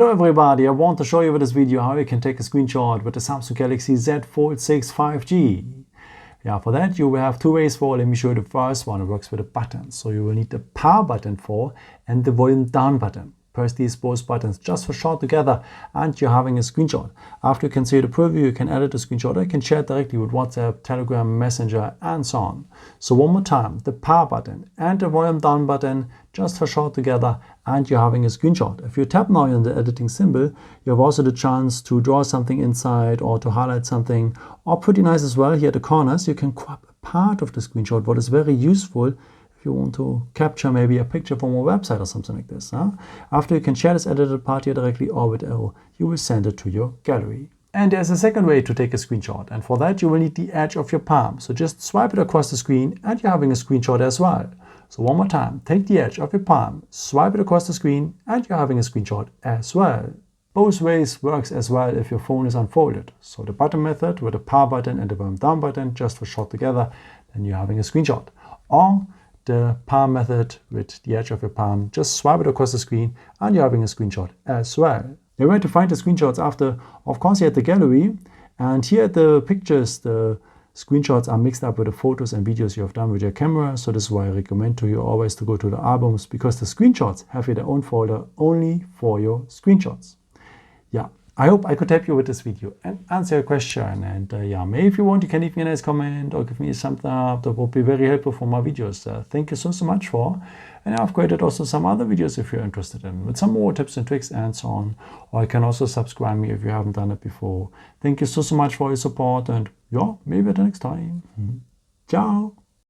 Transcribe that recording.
Hello everybody, I want to show you with this video how you can take a screenshot with the Samsung Galaxy Z Fold6 5G. Yeah, for that you will have two ways for. Let me show you the first one. It works with the buttons. So you will need the power button for and the volume down button. Press these both buttons just for short together and you're having a screenshot. After you can see the preview, you can edit the screenshot or you can share it directly with WhatsApp, Telegram, Messenger and so on. So one more time, the power button and the volume down button just for short together and you're having a screenshot. If you tap now on the editing symbol, you have also the chance to draw something inside or to highlight something, or pretty nice as well here at the corners you can crop a part of the screenshot, what is very useful if you want to capture maybe a picture from a website or something like this. After you can share this edited part here directly or with arrow, you will send it to your gallery. And there's a second way to take a screenshot, and for that you will need the edge of your palm. So just swipe it across the screen and you're having a screenshot as well. So one more time, take the edge of your palm, swipe it across the screen and you're having a screenshot as well. Both ways works as well if your phone is unfolded. So the button method with the power button and the volume down button just for short together, then you're having a screenshot. Or the palm method with the edge of your palm, just swipe it across the screen and you're having a screenshot as well. You're going to find the screenshots after, of course, here at the gallery, and here at the pictures, the screenshots are mixed up with the photos and videos you have done with your camera. So this is why I recommend to you always to go to the albums, because the screenshots have here their own folder only for your screenshots. Yeah, I hope I could help you with this video and answer your question. And yeah, maybe if you want, you can leave me a nice comment or give me a thumbs up. That would be very helpful for my videos. Thank you so much for. And I've created also some other videos if you're interested in, with some more tips and tricks and so on. Or you can also subscribe me if you haven't done it before. Thank you so much for your support, and yeah, maybe at the next time. Ciao.